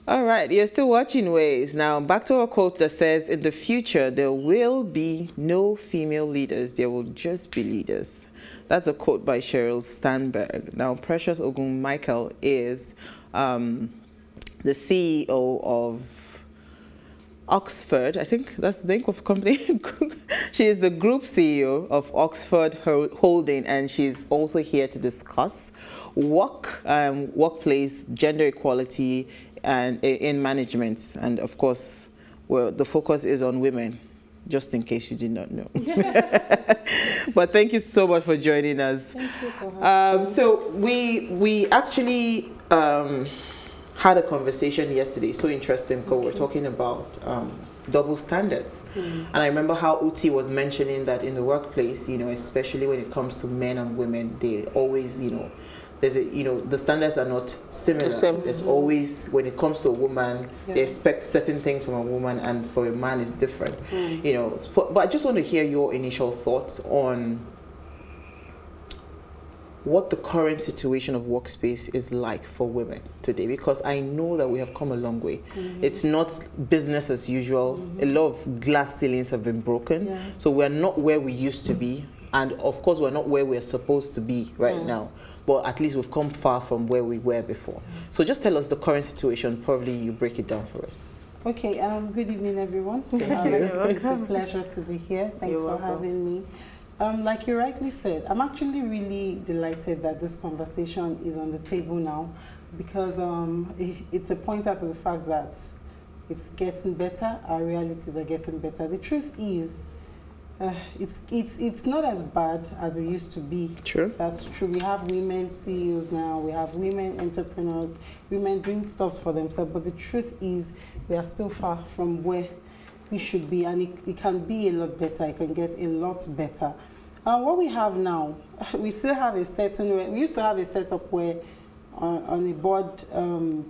All right, you're still watching Ways. Now, back to our quote that says, in the future, there will be no female leaders. There will just be leaders. That's a quote by Sheryl Sandberg. Now, Precious Ogun-Michaels is the CEO of Oxford. I think that's the name of the company. She is the group CEO of Oxford Holding, and she's also here to discuss workplace, gender equality, and in management. And of course, well, the focus is on women, just in case you did not know. But thank you so much for joining us. Thank you for having me. So we actually had a conversation yesterday, so interesting, because we're talking about double standards. And I remember how Uti was mentioning that in the workplace, especially when it comes to men and women, they always, the standards are not similar. There's always, when it comes to a woman, they expect certain things from a woman, and for a man it's different. But I just want to hear your initial thoughts on what the current situation of workspace is like for women today, because I know that we have come a long way. It's not business as usual. A lot of glass ceilings have been broken, so we're not where we used to be. And of course, we're not where we're supposed to be right now, but at least we've come far from where we were before. So just tell us the current situation. Probably you break it down for us. Okay, good evening, everyone. Thank you. It's a pleasure to be here. Thanks for having me. Like you rightly said, I'm actually really delighted that this conversation is on the table now, because it's a pointer to the fact that it's getting better. Our realities are getting better. The truth is, it's not as bad as it used to be. True. That's true. We have women CEOs now. We have women entrepreneurs, women doing stuff for themselves. But the truth is, we are still far from where we should be, and it can be a lot better. It can get a lot better. What we have now, we still have a certain way. We used to have a setup where on a board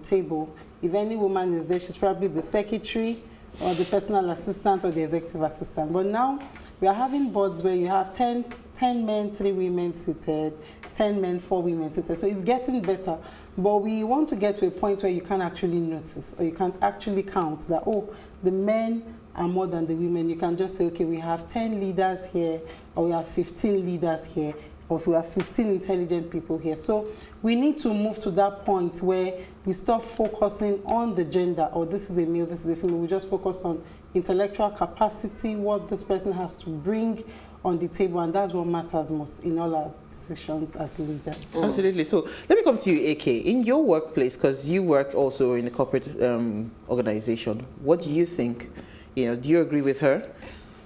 table, if any woman is there, she's probably the secretary or the personal assistant or the executive assistant. But now we are having boards where you have 10 men, 3 women seated, 10 men, 4 women seated. So it's getting better. But we want to get to a point where you can't actually notice, or you can't actually count that, oh, the men are more than the women. You can just say, okay, we have 10 leaders here, or we have 15 leaders here, or we have 15 intelligent people here. So we need to move to that point where we stop focusing on the gender, or this is a male, this is a female. We just focus on intellectual capacity, what this person has to bring on the table, and that's what matters most in all our decisions as leaders. Absolutely. So let me come to you, AK. In your workplace, because you work also in a corporate organization, what do you think? Do you agree with her?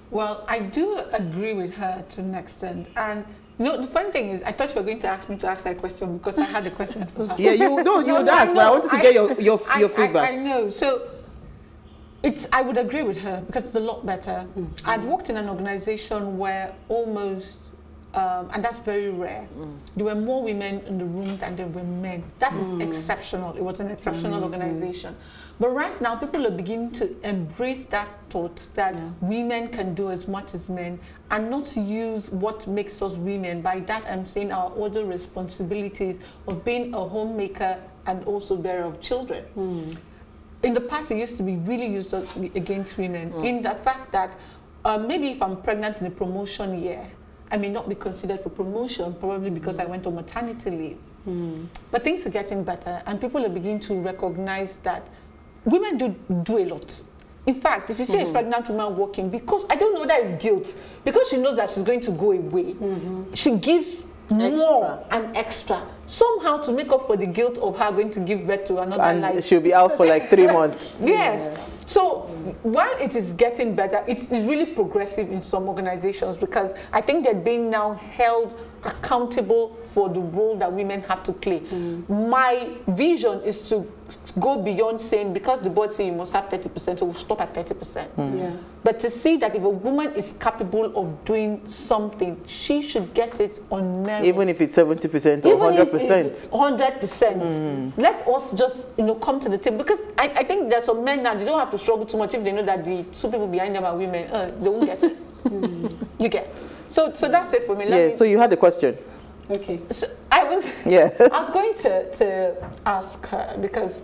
Well, I do agree with her to an extent. And the funny thing is, I thought you were going to ask me to ask that question because I had a question for her. Yeah, you would ask, but I wanted to get your feedback. I know. So I would agree with her because it's a lot better. I'd worked in an organization where almost, and that's very rare, there were more women in the room than there were men. That is exceptional. It was an exceptional organization. But right now, people are beginning to embrace that thought that women can do as much as men, and not use what makes us women. By that, I'm saying our other responsibilities of being a homemaker and also bearer of children. In the past, it used to be really used against women in the fact that maybe if I'm pregnant in a promotion year, I may not be considered for promotion, probably because I went on maternity leave. But things are getting better, and people are beginning to recognize that women do a lot. In fact, if you see a pregnant woman walking, because I don't know that is guilt, because she knows that she's going to go away, she gives more and extra, somehow to make up for the guilt of her going to give birth to another life. She'll be out for like 3 months. Yes. So while it is getting better, it's really progressive in some organizations, because I think they're being now held accountable for the role that women have to play. My vision is to go beyond saying, because the board say you must have 30%, so we'll stop at 30%. But to see that if a woman is capable of doing something, she should get it on merit. Even if it's 70% or 100%. 100%. Let us just come to the table, because I think there's some men now, they don't have to struggle too much if they know that the 2 people behind them are women. They won't get it. You get. So that's it for me. So you had a question. Okay. So I was going to ask her, because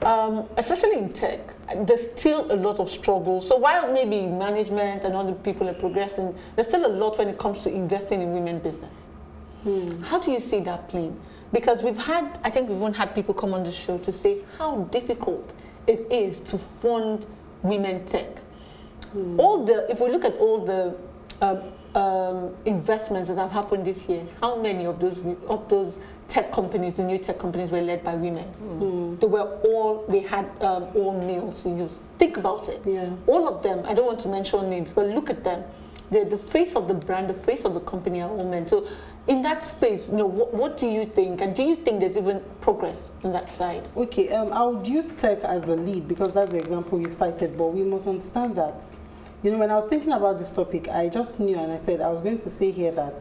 especially in tech, there's still a lot of struggle. So while maybe management and other people are progressing, there's still a lot when it comes to investing in women business. How do you see that playing? Because I think we've even had people come on the show to say how difficult it is to fund women tech. If we look at all the investments that have happened this year, how many of those tech companies, the new tech companies, were led by women? They had all males to use. Think about it. Yeah. All of them, I don't want to mention names, but look at them. The face of the brand, the face of the company are all men. So in that space, what do you think? And do you think there's even progress on that side? Okay, I would use tech as a lead because that's the example you cited, but we must understand that. When I was thinking about this topic, I just knew, and I said I was going to say here that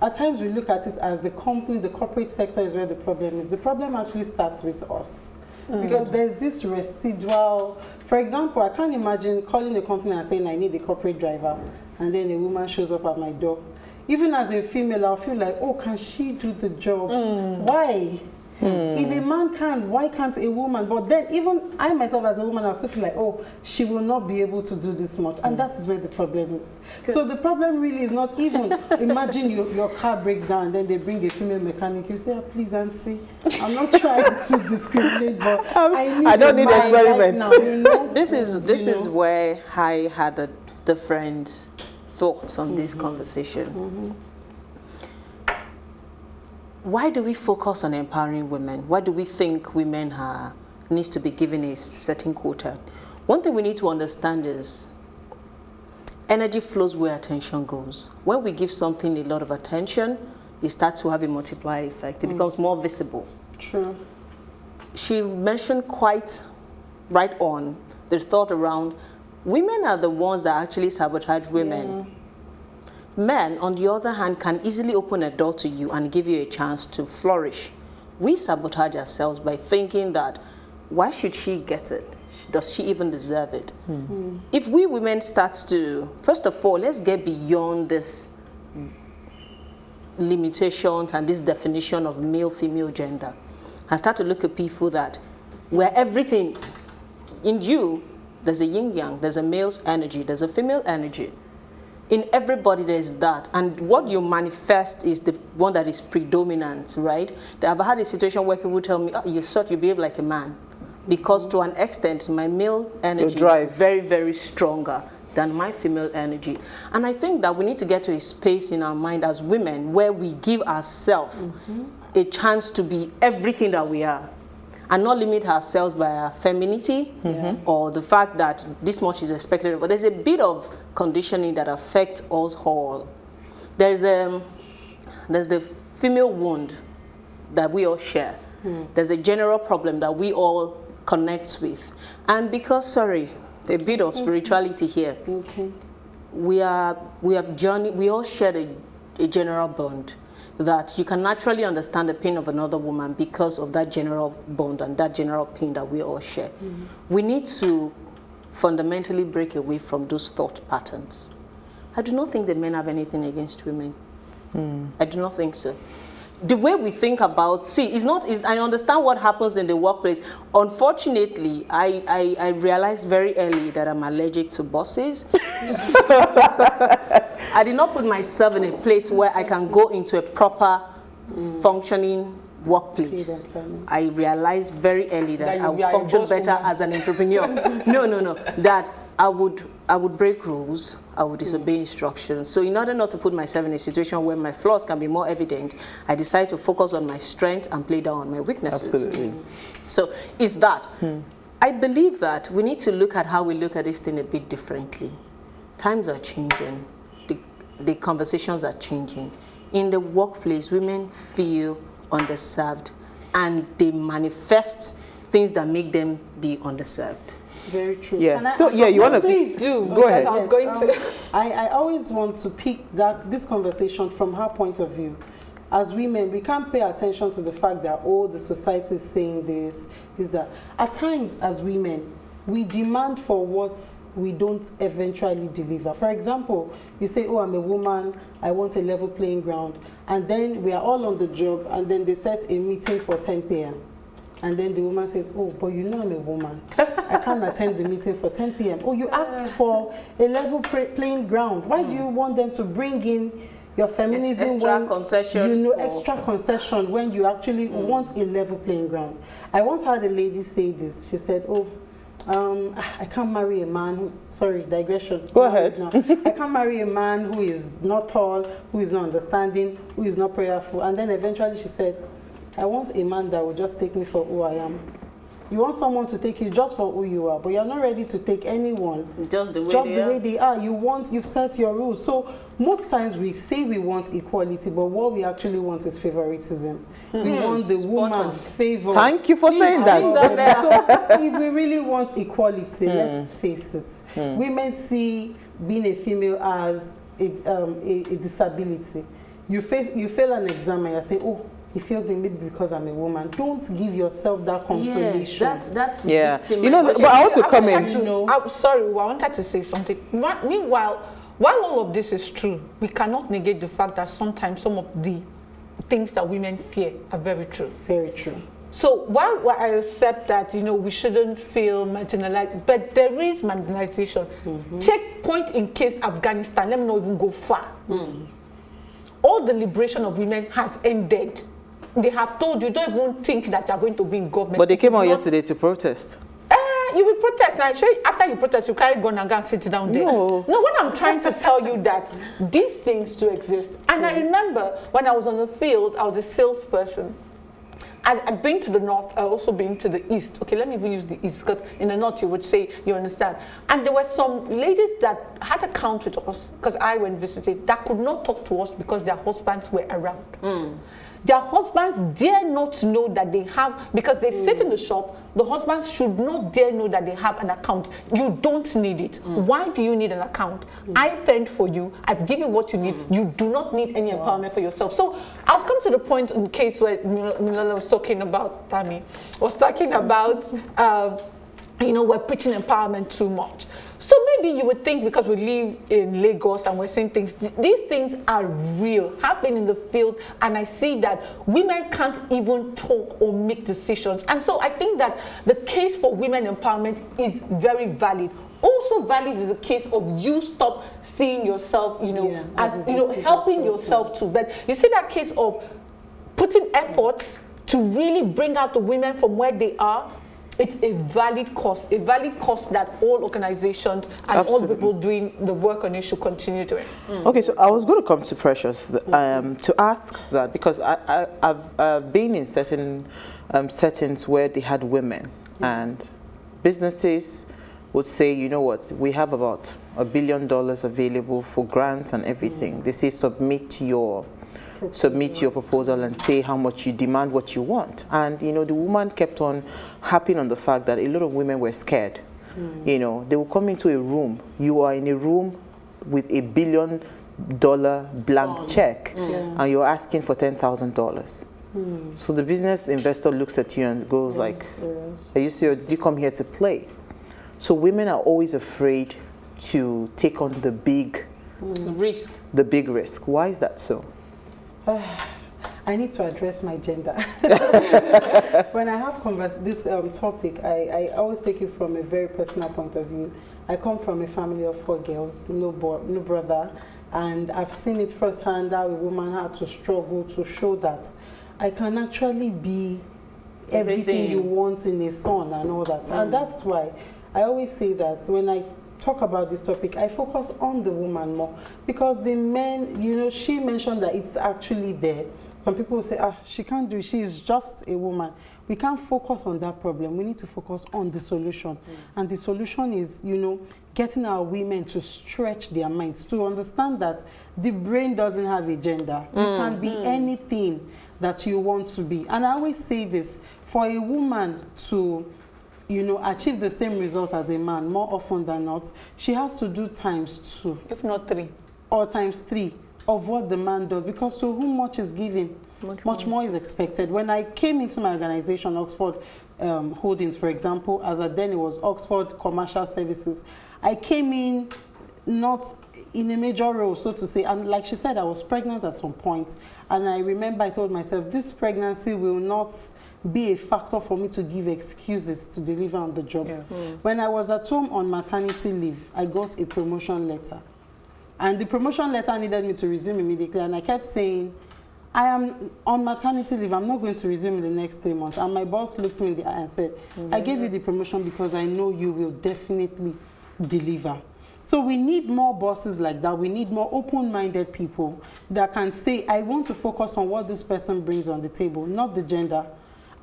at times we look at it as the company, the corporate sector is where the problem is. The problem actually starts with us. Because there's this residual, for example, I can't imagine calling a company and saying I need a corporate driver, and then a woman shows up at my door. Even as a female, I'll feel like, oh, can she do the job? Why? If a man can, why can't a woman? But then even I myself as a woman, I'll still feel like, oh, she will not be able to do this much. And that is where the problem is. Good. So the problem really is not even, imagine your car breaks down and then they bring a female mechanic. You say, oh, please, Auntie, I'm not trying to discriminate, but I don't need experiments. Right now, This is where I had a different thoughts on this conversation. Why do we focus on empowering women? Why do we think women needs to be given a certain quota? One thing we need to understand is energy flows where attention goes. When we give something a lot of attention, it starts to have a multiplier effect. It becomes more visible. True. She mentioned quite right on the thought around women are the ones that actually sabotage women. Yeah. Men, on the other hand, can easily open a door to you and give you a chance to flourish. We sabotage ourselves by thinking that, why should she get it? Does she even deserve it? If we women start to, first of all, let's get beyond this limitations and this definition of male, female, gender, and start to look at people that, where everything in you, there's a yin-yang, there's a male's energy, there's a female energy. In everybody there's that, and what you manifest is the one that is predominant, right? I've had a situation where people tell me, oh, you behave like a man, because to an extent my male energy is very, very stronger than my female energy. And I think that we need to get to a space in our mind as women where we give ourselves a chance to be everything that we are, and not limit ourselves by our femininity or the fact that this much is expected. But there's a bit of conditioning that affects us all. There's the female wound that we all share. There's a general problem that we all connect with. And because, a bit of spirituality here. We all share a general bond that you can naturally understand the pain of another woman because of that general bond and that general pain that we all share. We need to fundamentally break away from those thought patterns. I do not think that men have anything against women. I do not think so. The way we think about, I understand what happens in the workplace. Unfortunately, I realized very early that I'm allergic to bosses. I did not put myself in a place where I can go into a proper functioning workplace. I realized very early that I would function better as an entrepreneur. No. That I would break rules, I would disobey instructions. So in order not to put myself in a situation where my flaws can be more evident, I decided to focus on my strength and play down on my weaknesses. Absolutely. So it's that. I believe that we need to look at how we look at this thing a bit differently. Times are changing. The conversations are changing. In the workplace, women feel underserved and they manifest things that make them be underserved. Very true. Yeah. You want to please do. Go ahead. I was going to. I always want to pick this conversation from her point of view. As women, we can't pay attention to the fact that the society is saying this, that. At times, as women, we demand for what we don't eventually deliver. For example, you say, oh, I'm a woman, I want a level playing ground, and then we are all on the job, and then they set a meeting for 10 p.m. And then the woman says, oh, but you know I'm a woman. I can't attend the meeting for 10 p.m. Oh, you asked for a level playing ground. Why do you want them to bring in your feminism extra concession? You know, extra concession when you actually want a level playing ground. I once had a lady say this. She said, oh, I can't marry a man who's, sorry, digression. Go ahead. No. I can't marry a man who is not tall, who is not understanding, who is not prayerful. And then eventually she said, I want a man that will just take me for who I am. You want someone to take you just for who you are, but you're not ready to take anyone just the way they are. You've set your rules. So most times we say we want equality, but what we actually want is favoritism. We want the woman favored. Thank you for saying that. So if we really want equality, let's face it. Women see being a female as a disability. You fail an exam and you say, oh, he failed me maybe because I'm a woman. Don't give yourself that consolation. Yes, that's You know, but I want to come in. I'm sorry, I wanted to say something. Meanwhile, while all of this is true, we cannot negate the fact that sometimes some of the things that women fear are very true. Very true. So while I accept that, you know, we shouldn't feel marginalized, but there is marginalization. Take point in case Afghanistan, let me not even go far. All the liberation of women has ended. They have told you, don't even think that you're going to be in government. But they came out yesterday to protest. You will protest. Now, after you protest, you carry gun and go and sit down there. No, what I'm trying to tell you that these things do exist. And I remember when I was on the field, I was a salesperson. I'd been to the north, I also been to the east. Okay, let me even use the east because in the north you would say, you understand. And there were some ladies that had account with us, because I went visiting, that could not talk to us because their husbands were around. Their husbands dare not know that they have, because they sit in the shop, the husbands should not dare know that they have an account. You don't need it. Why do you need an account? I fend for you. I give you what you need. You do not need any empowerment for yourself. So I've come to the point in case where Milala was talking about, Tammy, was talking about, you know, we're preaching empowerment too much. So maybe you would think because we live in Lagos and we're seeing things, these things are real, have been in the field, and I see that women can't even talk or make decisions. And so I think that the case for women empowerment is very valid. Also valid is the case of you stop seeing yourself, you know, as, you know, helping yourself too. But you see that case of putting efforts to really bring out the women from where they are. It's a valid cause that all organizations and all people doing the work on it should continue doing. Okay, so I was going to come to Precious to ask that, because I've been in certain settings where they had women, and businesses would say, you know what, we have about $1 billion available for grants and everything. They say submit your proposal and say how much you demand, what you want. And you know, the woman kept on harping on the fact that a lot of women were scared. You know, they will come into a room, you are in a room with $1 billion blank check, and you're asking for $10,000. So the business investor looks at you and goes like, are you serious? Did you come here to play? So women are always afraid to take on the big risk. The big risk. Why is that so? I need to address my gender. When I have this topic, I always take it from a very personal point of view. I come from a family of 4 girls, no brother, and I've seen it firsthand how a woman had to struggle to show that I can actually be everything you want in a son and all that. And that's why I always say that when I talk about this topic, I focus on the woman more, because the men, you know, she mentioned that it's actually there. Some people will say, she can't do it, she's just a woman. We can't focus on that problem. We need to focus on the solution. And the solution is, you know, getting our women to stretch their minds, to understand that the brain doesn't have a gender. You can be anything that you want to be. And I always say this, for a woman to, you know, achieve the same result as a man, more often than not, she has to do ×2. If not 3. Or ×3 of what the man does, because to whom much is given, much more is expected. When I came into my organization, Oxford Holdings, for example, then it was Oxford Commercial Services, I came in not in a major role, so to say, and like she said, I was pregnant at some point, and I remember I told myself, this pregnancy will not be a factor for me to give excuses to deliver on the job. When I was at home on maternity leave, I got a promotion letter. And the promotion letter needed me to resume immediately. And I kept saying, I am on maternity leave. I'm not going to resume in the next 3 months. And my boss looked me in the eye and said, I gave you the promotion because I know you will definitely deliver. So we need more bosses like that. We need more open-minded people that can say, I want to focus on what this person brings on the table, not the gender.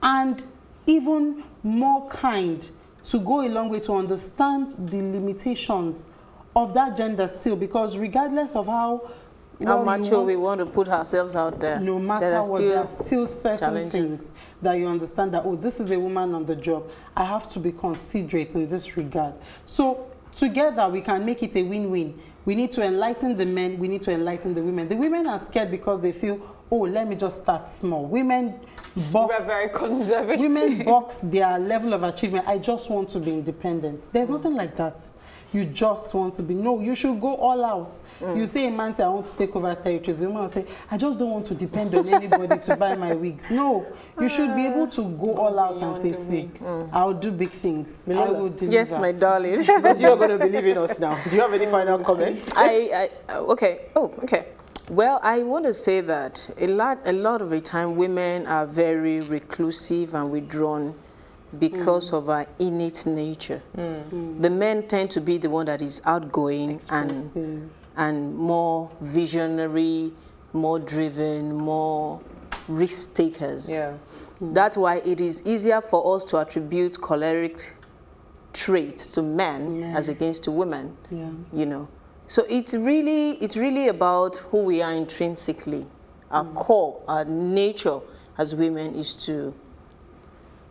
And even more kind to go a long way to understand the limitations of that gender still, because regardless of how macho we want to put ourselves out there, no matter what, there are still certain things that you understand that, oh, this is a woman on the job. I have to be considerate in this regard. So together we can make it a win-win. We need to enlighten the men, we need to enlighten the women. The women are scared because they feel, oh, let me just start small. Women box, we're very conservative. Women box their level of achievement. I just want to be independent. There's nothing like that. You just want to be. No, you should go all out. You say a man say, I want to take over territories. The woman will say, I just don't want to depend on anybody to buy my wigs. No, you should be able to go all out and say, see, I'll do big things. I will deliver. Yes, my darling. Because you're going to believe in us now. Do you have any final comments? Okay. Well, I want to say that a lot of the time women are very reclusive and withdrawn because of our innate nature. The men tend to be the one that is outgoing and more visionary, more driven, more risk takers. That's why it is easier for us to attribute choleric traits to men as against to women. You know. So it's really about who we are intrinsically. Our core, our nature as women is to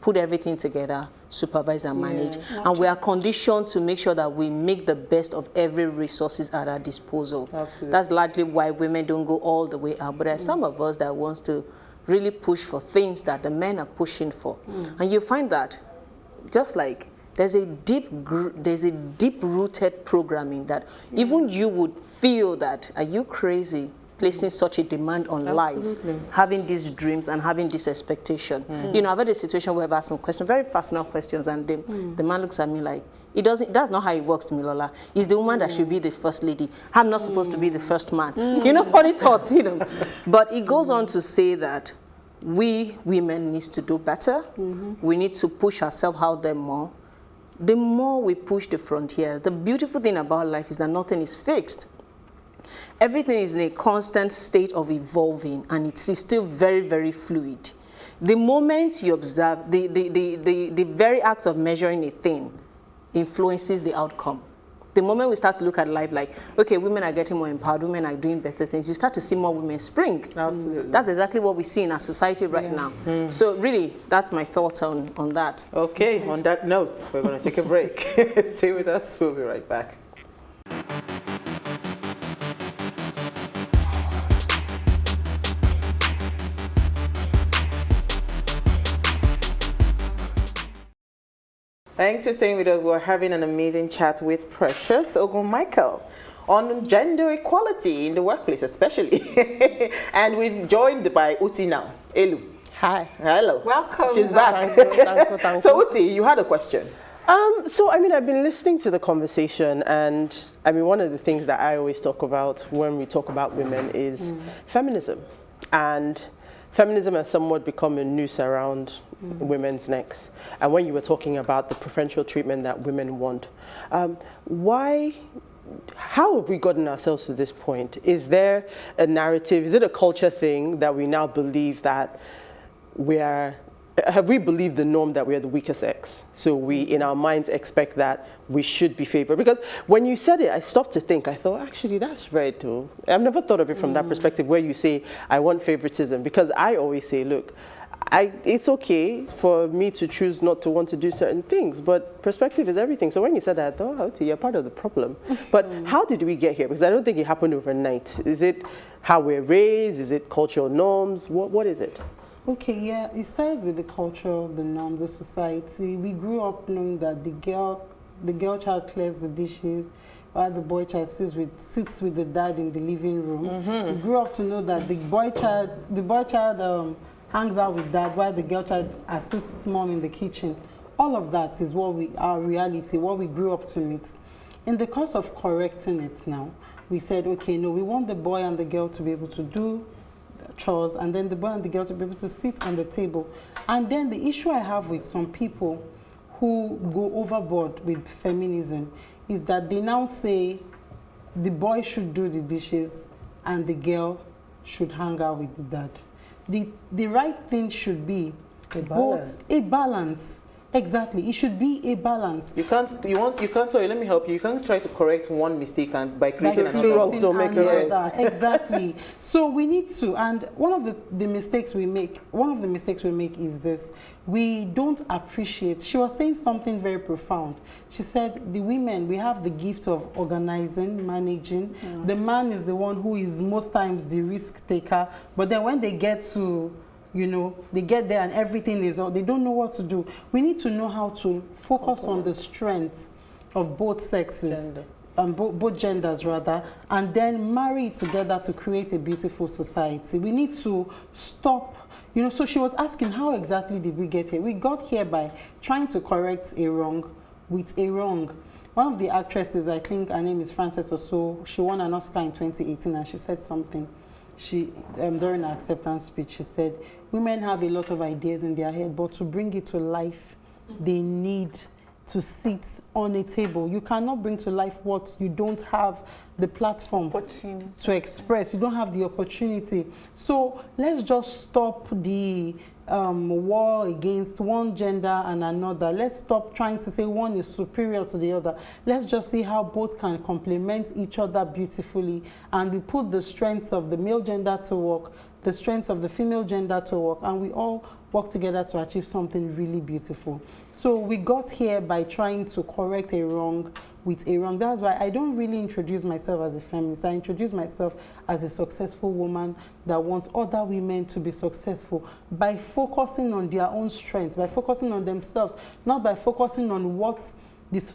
put everything together, supervise and manage. And we are conditioned to make sure that we make the best of every resources at our disposal. Absolutely. That's largely why women don't go all the way out. But there are some of us that wants to really push for things that the men are pushing for. And you find that just like there's a deep-rooted programming that even you would feel that, are you crazy? Placing such a demand on life, having these dreams and having this expectation. You know, I've had a situation where I've asked some questions, very personal questions, and the man looks at me like, that's not how it works to me, Lola. It's the woman that should be the first lady. I'm not supposed to be the first man. You know, funny thoughts, you know. But it goes on to say that we women need to do better. We need to push ourselves out there more. The more we push the frontiers, the beautiful thing about life is that nothing is fixed. Everything is in a constant state of evolving, and it's still very, very fluid. The moment you observe, the very act of measuring a thing influences the outcome. The moment we start to look at life like, okay, women are getting more empowered, women are doing better things, you start to see more women spring. Absolutely. That's exactly what we see in our society right now. So really, that's my thoughts on that. Okay, on that note, we're going to take a break. Stay with us, we'll be right back. Thanks for staying with us. We're having an amazing chat with Precious Ogun-Michaels on gender equality in the workplace, especially. And we're joined by Uti now. Elu. Hi. Hello. Welcome. She's back. Thank you. So Uti, you had a question. So, I mean, I've been listening to the conversation, and I mean, one of the things that I always talk about when we talk about women is feminism. And feminism has somewhat become a noose around women's necks. And when you were talking about the preferential treatment that women want, how have we gotten ourselves to this point? Is there a narrative? Is it a culture thing that we now believe that have we believed the norm that we are the weaker sex? So we, in our minds, expect that we should be favored. Because when you said it, I stopped to think. I thought, actually, that's right, too. I've never thought of it from that perspective, where you say, I want favoritism. Because I always say, look, it's okay for me to choose not to want to do certain things, but perspective is everything. So when you said that, I thought, oh, you're part of the problem. But how did we get here? Because I don't think it happened overnight. Is it how we're raised? Is it cultural norms? What is it? Okay, yeah, it started with the culture, the norm, the society. We grew up knowing that the girl child clears the dishes, while the boy child sits with the dad in the living room. We grew up to know that the boy child hangs out with dad while the girl child assists mom in the kitchen. All of that is our reality, what we grew up to meet. In the course of correcting it now, we said, okay, no, we want the boy and the girl to be able to do chores, and then the boy and the girl to be able to sit on the table. And then the issue I have with some people who go overboard with feminism is that they now say the boy should do the dishes and the girl should hang out with the dad. The right thing should be a balance. Exactly, it should be a balance. Sorry, let me help you. You can't try to correct one mistake and by creating another. Wrongs don't make it yes. Exactly. So we need to, and one of the mistakes we make is this: we don't appreciate. She was saying something very profound. She said, the women, we have the gift of organizing, managing. The man is the one who is most times the risk taker, but then when they get to, they get there and everything is, they don't know what to do. We need to know how to focus on the strengths of both sexes, both genders rather, and then marry it together to create a beautiful society. We need to stop, so she was asking, how exactly did we get here? We got here by trying to correct a wrong with a wrong. One of the actresses, I think her name is Frances or so, she won an Oscar in 2018 and she said something. She during her acceptance speech, she said, women have a lot of ideas in their head, but to bring it to life, they need to sit on a table. You cannot bring to life what you don't have the platform to express. You don't have the opportunity. So let's just stop the war against one gender and another. Let's stop trying to say one is superior to the other. Let's just see how both can complement each other beautifully, and we put the strengths of the male gender to work, the strengths of the female gender to work, and we all work together to achieve something really beautiful. So we got here by trying to correct a wrong with a wrong. That's why I don't really introduce myself as a feminist. I introduce myself as a successful woman that wants other women to be successful by focusing on their own strengths, by focusing on themselves, not by focusing on what this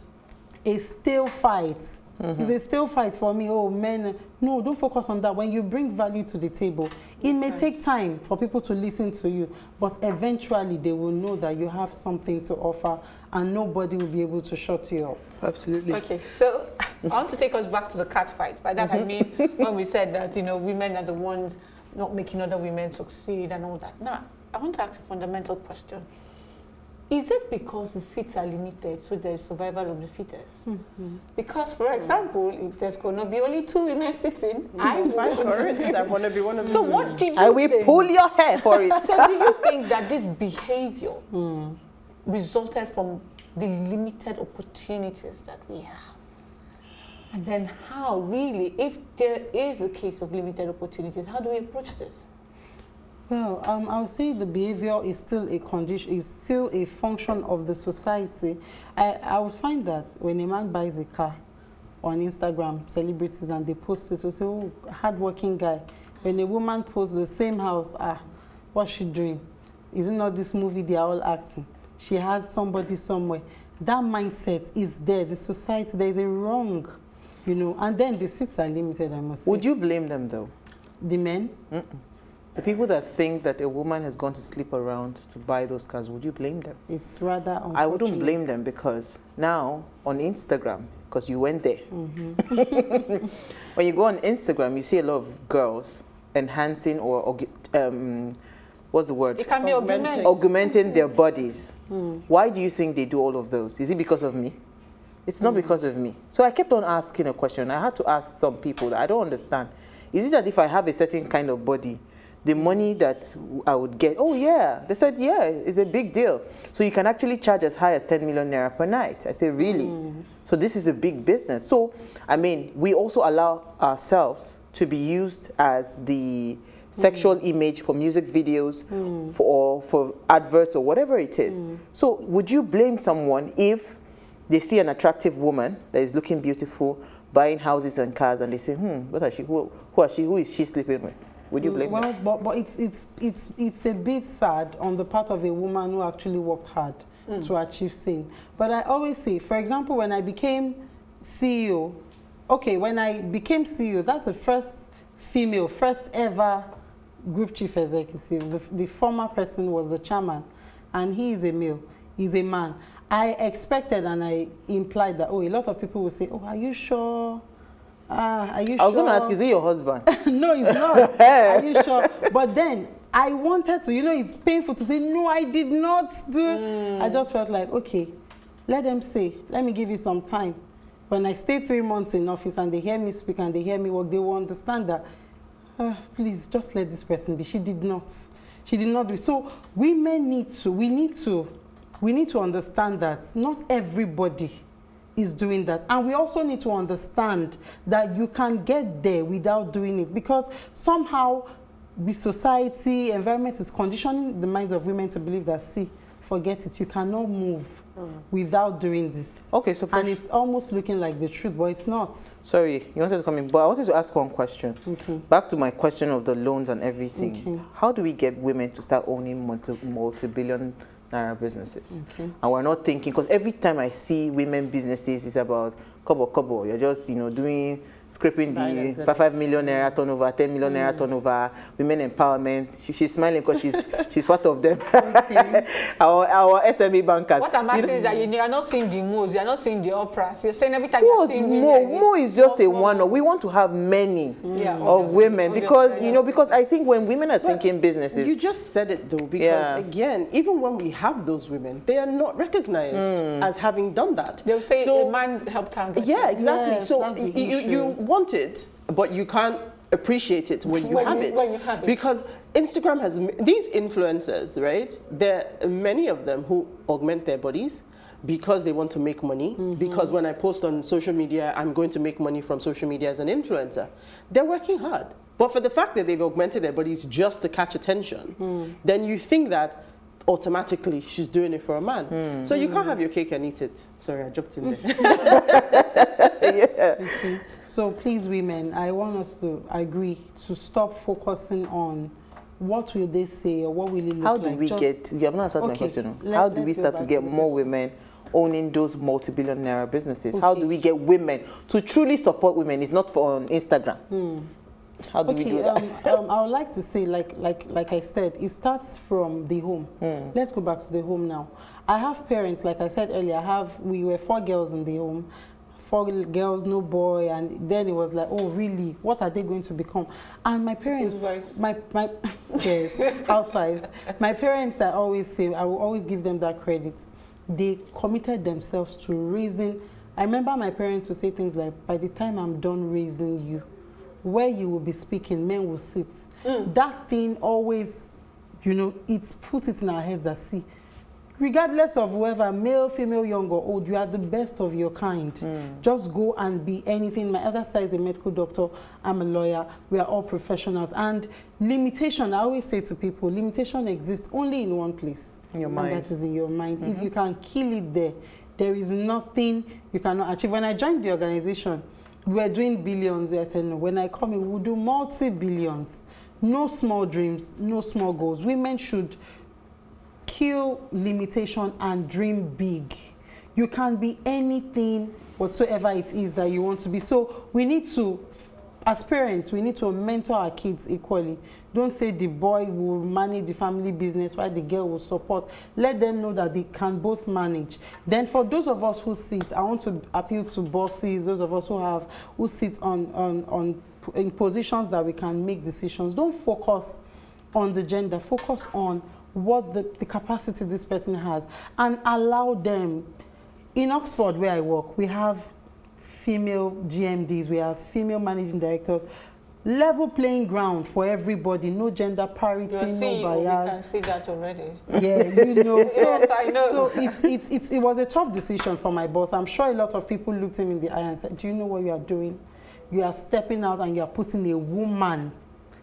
a still fight. It's a still fight for me. Oh, men. No, don't focus on that. When you bring value to the table, it may take time for people to listen to you, but eventually they will know that you have something to offer and nobody will be able to shut you up. Absolutely. Okay, so I want to take us back to the cat fight. By that I mean when we said that, women are the ones not making other women succeed and all that. Now, I want to ask a fundamental question. Is it because the seats are limited, so there is survival of the fittest? Because, for example, if there's going to be only 2 women sitting, I want to be one of them. So what do you I will think? pull your hair for it. So do you think that this behavior resulted from the limited opportunities that we have? And then how really, if there is a case of limited opportunities, how do we approach this? Well, I would say the behavior is still a condition, is still a function of the society. I would find that when a man buys a car on Instagram, celebrities, and they post it, we say, oh, hardworking guy. When a woman posts the same house, what's she doing? Is it not this movie they are all acting? She has somebody somewhere. That mindset is there. The society, there is a wrong, and then the seats are limited, I must say. Would you blame them though? The men? The people that think that a woman has gone to sleep around to buy those cars, would you blame them? It's rather unfortunate. I wouldn't blame them, because now on Instagram, because you went there, when you go on Instagram, you see a lot of girls enhancing or what's the word? It can be augmenting their bodies. Why do you think they do all of those? Is it because of me? It's not because of me. So I kept on asking a question. I had to ask some people that I don't understand. Is it that if I have a certain kind of body, the money that I would get, oh yeah, they said, yeah, it's a big deal. So you can actually charge as high as 10 million naira per night. I say, really? So this is a big business. So, I mean, we also allow ourselves to be used as the sexual image for music videos, for adverts or whatever it is. So would you blame someone if they see an attractive woman that is looking beautiful, buying houses and cars, and they say, what is she? Who is she sleeping with? Would you blame them? But it's a bit sad on the part of a woman who actually worked hard to achieve same. But I always say, for example, when I became CEO, that's the first ever group chief executive. The former person was the chairman, and he is a male, he's a man. I expected and I implied that, oh, a lot of people will say, oh, are you sure? Are you sure? I was going to ask, is he your husband? No, it's not. Are you sure? But then I wanted to, it's painful to say, no, I did not do. I just felt like, okay, let them say, let me give you some time. When I stay 3 months in office and they hear me speak and they hear me work, they will understand that, please, just let this person be. She did not do it. So women we need to understand that not everybody is doing that. And we also need to understand that you can get there without doing it, because somehow the society, environment is conditioning the minds of women to believe that, see, forget it, you cannot move without doing this. Okay, so and it's almost looking like the truth, but it's not. Sorry, you wanted to come in, but I wanted to ask one question. Okay. Back to my question of the loans and everything. Okay. How do we get women to start owning multi-billion naira businesses? Okay. And we're not thinking, because every time I see women businesses, it's about kobo. You're just, doing, scraping the 5 million naira turnover, 10 million naira turnover, women empowerment. She's smiling because she's part of them. Okay. our SME bankers. What I'm asking is that you are not seeing the moves, you're not seeing the operas. You're saying every time you're seeing Mo is just a one. We want to have many of women, because because I think when women are thinking businesses, you just said it though, because again, even when we have those women, they are not recognized as having done that. They'll say a man helped her. Yeah, exactly. Yes, so you want it, but you can't appreciate it when you have it. Because Instagram has these influencers, right? There are many of them who augment their bodies because they want to make money. Because when I post on social media, I'm going to make money from social media as an influencer. They're working hard. But for the fact that they've augmented their bodies just to catch attention, then you think that automatically she's doing it for a man. So you can't have your cake and eat it. Sorry, I jumped in there. Okay. So please, women, I want us to agree to stop focusing on what will they say or what will it look like. How do we get, you have not answered my question. How do we start to get more women owning those multi-billion naira businesses? How do we get women to truly support women? It's not for on Instagram. How do we do that? I would like to say, like I said, it starts from the home. Let's go back to the home now. I have parents, like I said earlier, we were 4 girls in the home, 4 girls, no boy, and then it was like, oh really, what are they going to become? And my parents, yes, housewives. My parents, I always say, I will always give them that credit. They committed themselves to raising. I remember my parents would say things like, by the time I'm done raising you, where you will be speaking, men will sit. That thing always, it puts it in our heads that, see, regardless of whether male, female, young or old, you are the best of your kind. Just go and be anything. My other side is a medical doctor, I'm a lawyer, we are all professionals. And limitation, I always say to people, limitation exists only in one place. In your mind. And that is in your mind. If you can kill it there, there is nothing you cannot achieve. When I joined the organization, we were doing billions. I said, no, when I come in, we'll do multi-billions. No small dreams, no small goals. Women should kill limitation and dream big. You can be anything whatsoever it is that you want to be. So we need to, as parents, we need to mentor our kids equally. Don't say the boy will manage the family business while the girl will support. Let them know that they can both manage. Then for those of us who sit, I want to appeal to bosses, those of us who sit in positions that we can make decisions. Don't focus on the gender, focus on what the capacity this person has, and allow them. In Oxford, where I work, we have female GMDs, we have female managing directors. Level playing ground for everybody, no gender parity, no bias. You can see that already. Yeah, So, yes, I know. So it was a tough decision for my boss. I'm sure a lot of people looked him in the eye and said, do you know what you are doing? You are stepping out and you are putting a woman.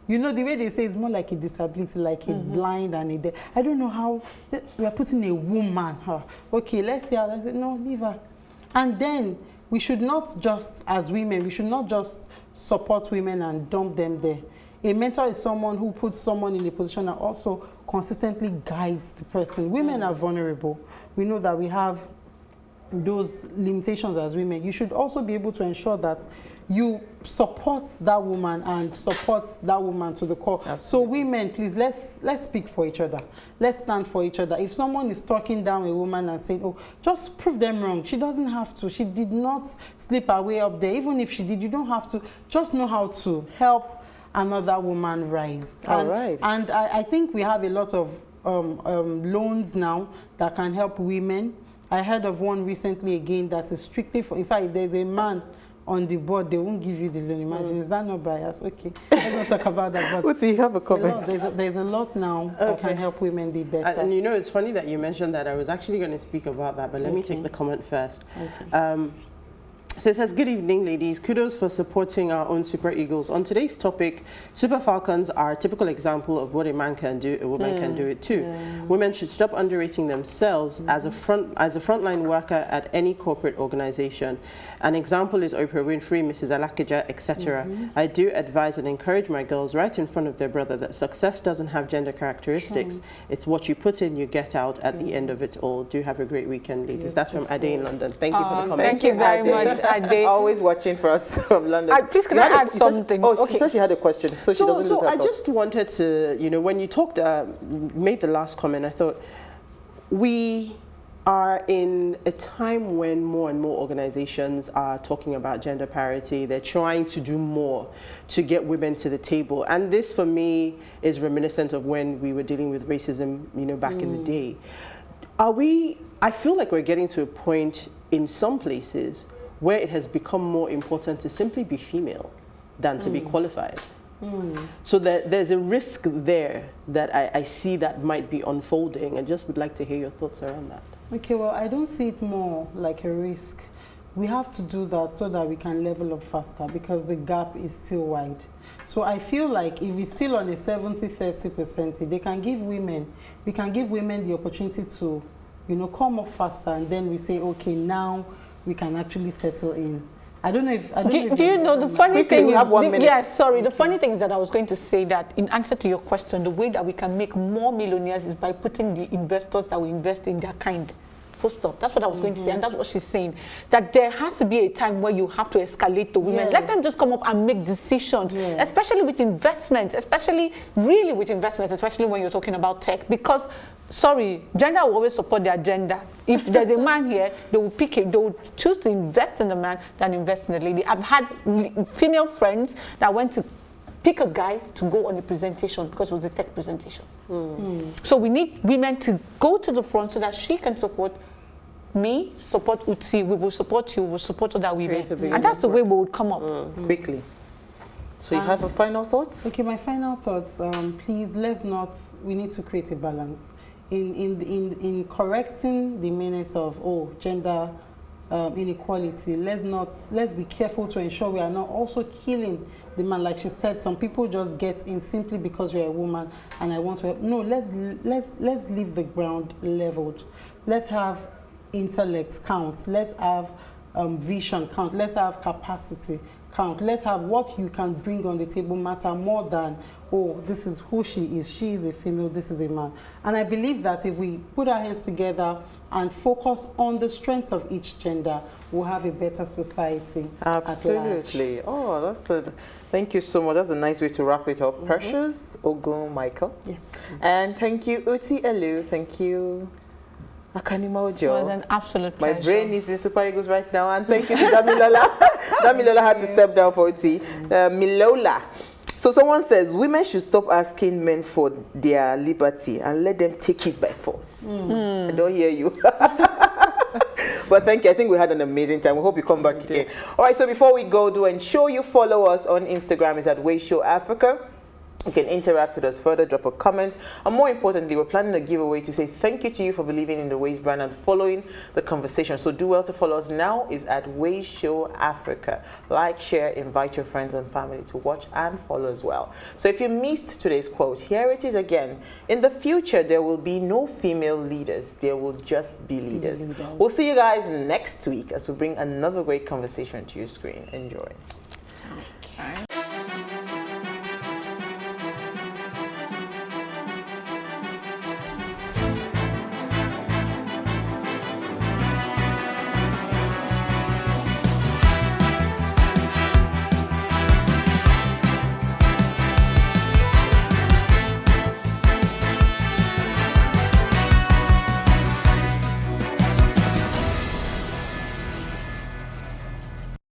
The way they say it's more like a disability, like a blind and a deaf. I don't know how, we are putting a woman. Okay, let's see how. I said, no, leave her. And then we should not just, as women, we should not just support women and dump them there. A mentor is someone who puts someone in a position and also consistently guides the person. Women are vulnerable. We know that we have those limitations as women. You should also be able to ensure that you support that woman and support that woman to the core. Absolutely. So women, please, let's speak for each other. Let's stand for each other. If someone is talking down a woman and saying, oh, just prove them wrong. She doesn't have to. She did not slip her way up there. Even if she did, you don't have to. Just know how to help another woman rise. All right. And I think we have a lot of loans now that can help women. I heard of one recently again that is strictly for, in fact, if there's a man on the board, they won't give you the loan. Imagine, is that not bias? Okay, let's not talk about that. But you have a comment? There's a lot now that can help women be better. And you know, it's funny that you mentioned that. I was actually going to speak about that, but let me take the comment first. Okay. So it says, good evening, ladies. Kudos for supporting our own Super Eagles. On today's topic, Super Falcons are a typical example of what a man can do, a woman can do it too. Yeah. Women should stop underrating themselves as a frontline worker at any corporate organization. An example is Oprah Winfrey, Mrs. Alakija, etc. I do advise and encourage my girls right in front of their brother that success doesn't have gender characteristics. It's what you put in, you get out at the end of it all. Do have a great weekend, ladies. That's from Ade in London. Thank you for the comment. Thank you very much, Ade. Always watching for us from London. Please, can I add something? She said she had a question, so she doesn't lose her thought. I just wanted to, you know, when you talked, made the last comment, I thought we are in a time when more and more organizations are talking about gender parity. They're trying to do more to get women to the table. And this, for me, is reminiscent of when we were dealing with racism, you know, back in the day. I feel like we're getting to a point in some places where it has become more important to simply be female than to be qualified. So there's a risk there that I see that might be unfolding, and just would like to hear your thoughts around that. Okay, well, I don't see it more like a risk. We have to do that so that we can level up faster, because the gap is still wide. So I feel like if it's still on a 70-30%, we can give women the opportunity to, you know, come up faster, and then we say, okay, now we can actually settle in. I don't know if... Do you know, the funny thing is... the funny thing is that I was going to say that in answer to your question, the way that we can make more millionaires is by putting the investors that will invest in their kind. Full stop. That's what I was going to say, and that's what she's saying. That there has to be a time where you have to escalate the women. Let them just come up and make decisions, especially with investments, especially when you're talking about tech. Because, sorry, gender will always support their agenda. If there's a man here, they will pick it. They will choose to invest in the man than invest in the lady. I've had female friends that went to pick a guy to go on a presentation because it was a tech presentation. So we need women to go to the front so that she can support me, support Utsi, we will support you, we will support other women. And that's the way we would come up. Quickly. So you have a final thoughts? Okay, my final thoughts, please, we need to create a balance. In correcting the menace of, gender inequality, let's be careful to ensure we are not also killing the man. Like she said, some people just get in simply because you're a woman and I want to help. No, let's leave the ground leveled. Let's have intellect count. Let's have vision count. Let's have capacity count. Let's have what you can bring on the table matter more than, this is who she is. She is a female, this is a man. And I believe that if we put our hands together and focus on the strengths of each gender, we'll have a better society. Absolutely. That's good. Thank you so much. That's a nice way to wrap it up. Precious Ogun-Michaels. Yes. And thank you, Uti Elu. Thank you, Akanima Ojo. It was an absolute pleasure. My brain is in Super Eagles right now. And thank you to Damilola. Damilola had to step down for Uti. Milola. So someone says, women should stop asking men for their liberty and let them take it by force. I don't hear you. But thank you. I think we had an amazing time. We hope you come back again. All right, so before we go, do ensure you follow us on Instagram. It's at PlusTvAfrica. You can interact with us further, drop a comment. And more importantly, we're planning a giveaway to say thank you to you for believing in the Ways brand and following the conversation. So do well to follow us now. Is at PlusTvAfrica. Like, share, invite your friends and family to watch and follow as well. So if you missed today's quote, here it is again. In the future, there will be no female leaders. There will just be leaders. We'll see you guys next week as we bring another great conversation to your screen. Enjoy.